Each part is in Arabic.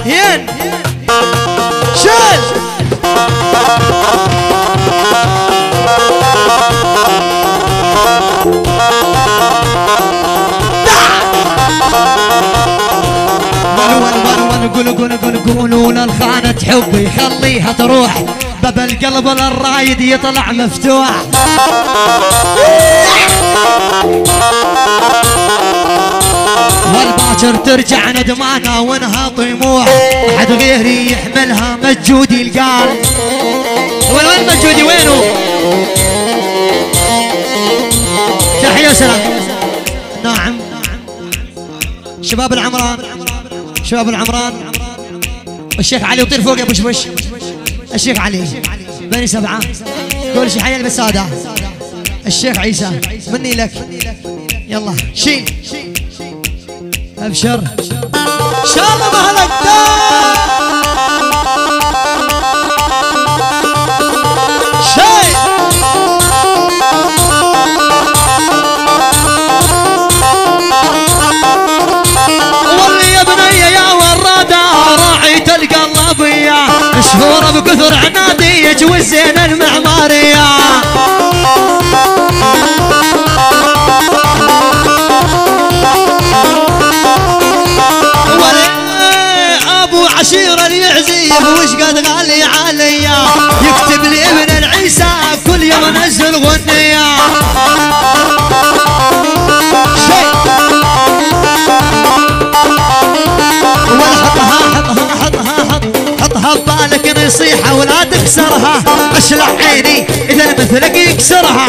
هين شال قولوا للخانة حبي خليها تروح، باب القلب للرايد يطلع مفتوح. والباكر ترجع ندمانة وانها طموح، حد غيري يحملها مجودي القال. وين مجودي وينه؟ تحية وسلام. نعم شباب العمران، شباب العمران. الشيخ علي وطير فوق يا بشبش. الشيخ علي بني 7 كل شي حي البسادة. الشيخ عيسى مني لك، يلا شيل ابشر شالله مهلك شيل. واللي يا بني يا ورادة راعي تلقى اللبية، مشهورة بكثر عناديك والزين المعمارية. ابو عشيرة اليعزيب وش قد غالي عليا، يكتب لي ابن العيسى كل يوم انزل غنية. حطها ببالك نصيحة ولا تكسرها، اشلح عيني اذا مثلك يكسرها.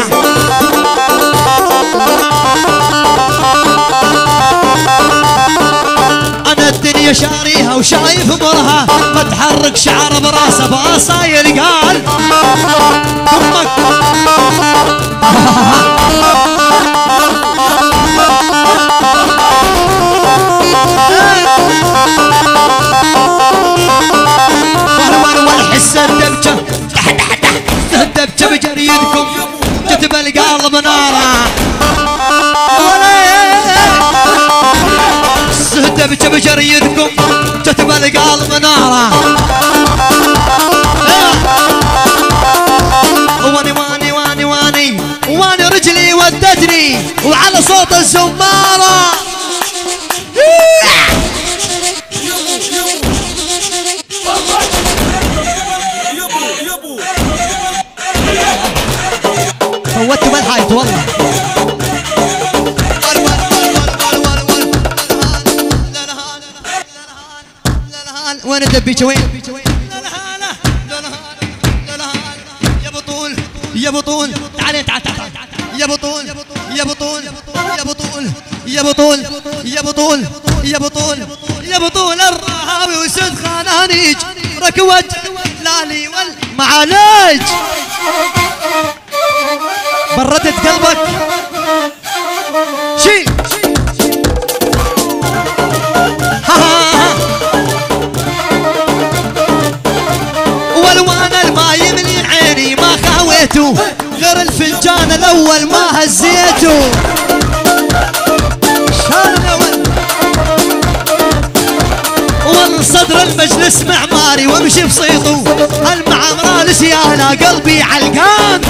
انا الدنيا شاريها وشايف مرها، ما تحرك شعر براسه باصاير قال دمك. الدبجة بجريدكم كتب القلب نارا، الدبجة بجريدكم كتب القلب نارا. واني واني واني واني واني رجلي ودتني وعلى صوت الزمارة. فوتوا بالحايط والله. وين الدبيجة وين؟ يا بطول يا بطول تعال تعال تعال يا بطول يا بطول يا بطول يا بطول يا بطول يا بطول يا بطول الرهاوي وسد خانانيج ركوت لالي والمعالج. بردت قلبك شيل والوان الماي من عيني ما خاويته، غير الفنجان الاول ما هزيته. شال الاول والصدر المجلس معماري وامشي بصيته، المعمرة لسيانة قلبي علقان.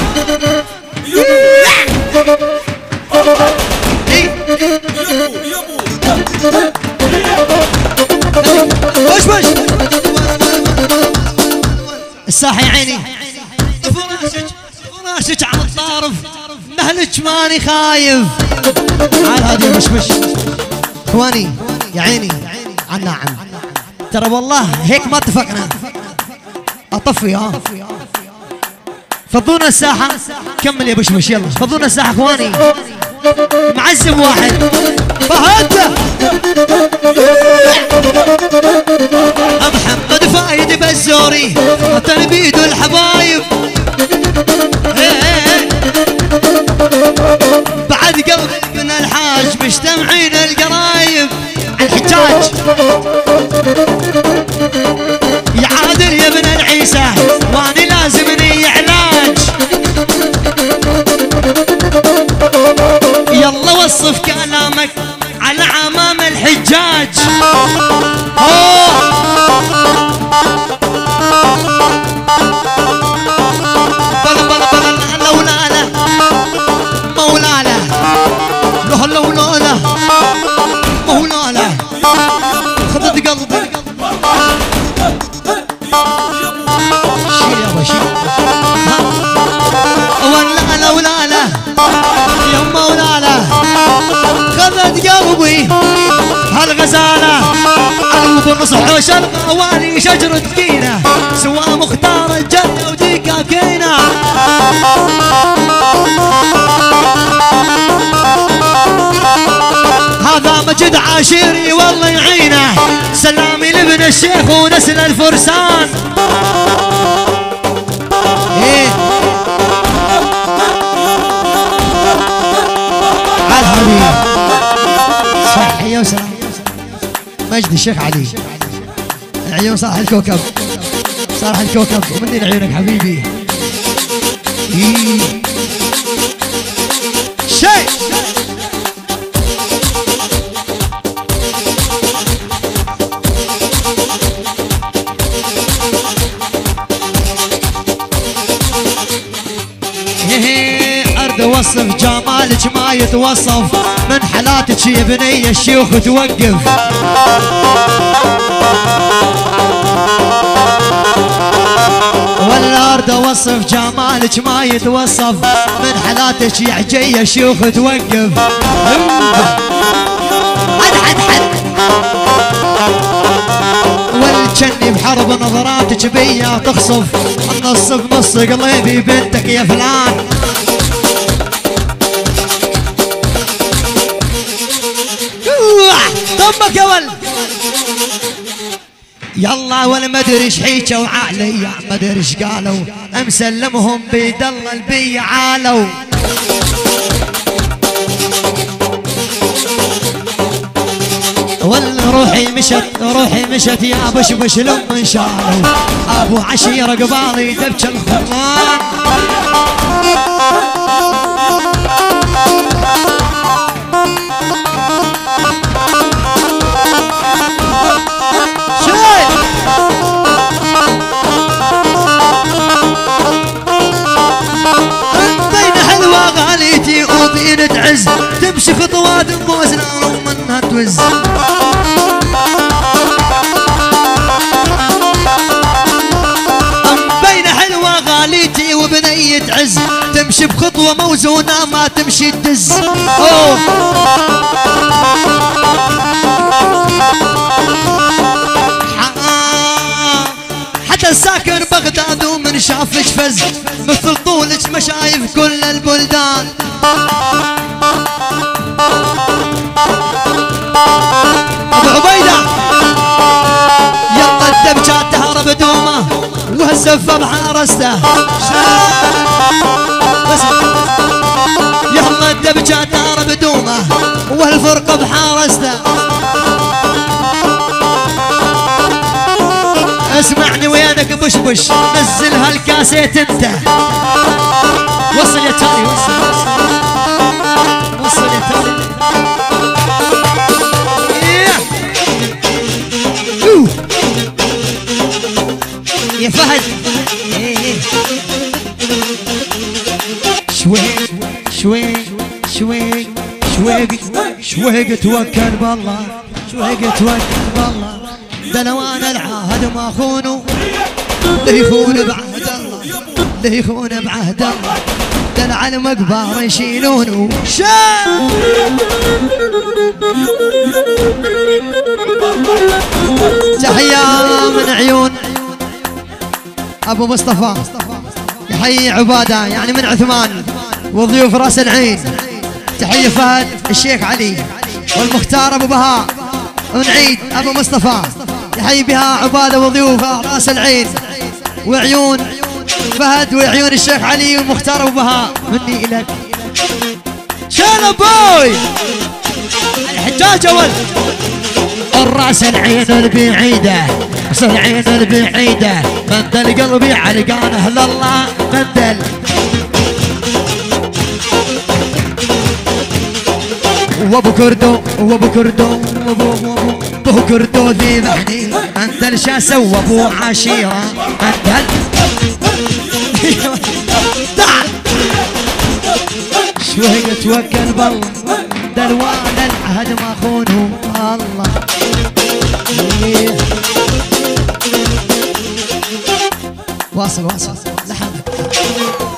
وش وش الساحة يا عيني، فراشك على الطارف مهلك ماني خايف. عال هادي مش اخواني يا عيني عالناعم، ترى والله هيك ما اتفقنا. اطفي ها فضونا الساحة. كمل يا بشمش يلا فضونا الساحة اخواني. معزم واحد فهد محمد فايد بزوري تنبيد الحبايب. بعد قلب من الحاج مجتمعين القرايب. الحجاج يا عادل يا ابن العيسى واني لازمني علاج. يلا وصف كلامك على عمام الحجاج. الغزالة علو بنصح وشرقة والي شجرة كينة سوا مختار الجنة وديكا كينة هذا مجد عاشيري والله يعينه سلامي لابن الشيخ ونسل الفرسان ايه عالحبيب صحية وسلام مجد الشيخ علي العيون صالح الكوكب صالح الكوكب ومني لعيونك حبيبي شيء أرد وصف جمالك ما يتوصف من حالاتك يا بني الشيوخ توقف ولا أرد وصف جمالك ما يتوصف من حالاتك يا عجي الشيوخ توقف حد والجني بحرب نظراتك بيا تخصف النص بنص قلبي بنتك يا فلان طمك يا ولد يلا ولا ما ادري ايش حيكوا علي ما ادري ايش قالوا امسلمهم بيد الله البي عالوا ولا روحي مشت يا بشبش لما شالوا ابو عشيره قبالي دبش الخضران تعز تمشي خطوات موزنة ومنها توز بين حلوة غاليتي وبنية عز تمشي بخطوة موزونة ما تمشي تدز حتى ساكن بغداد ومن شافك فز مثل طولك ما شايف كل البلدان ابو عبيده يلا الدبجات تهرب دومه وهالزفه بحارسته يلا الدبجات تهرب دومه وهالفرقه بحارسته اسمعني وينك بشبش نزل هالكاسيت انت وصل يا تالي وصل يا تالي يا فهد شويق شويق شويق شويق شويق توكل بالله شويق توكل بالله ده لو انا العهد ما خونه ده يخون بعهد الله ده يخون بعهد الله ده العلم كبار يشيلونه تحية من عيون ابو مصطفى يحيي عباده يعني من عثمان وضيوف راس العين تحية فهد الشيخ علي والمختار ابو بهاء ونعيد ابو مصطفى يحيي بها عباده وضيوفه راس العين وعيون فهد وعيون الشيخ علي والمختار ابو بهاء مني الك شال بوي الحجاج اول الراس العين البعيده راس العين البعيده مندل قلبي علقان اهل الله مندل وابو كردو وابو كردو ابو كردو ذبحني انت الشاسه وابو عشيره انت تعال شوي توكل بالله دلوان العهد ما خونه الله واصل لحظه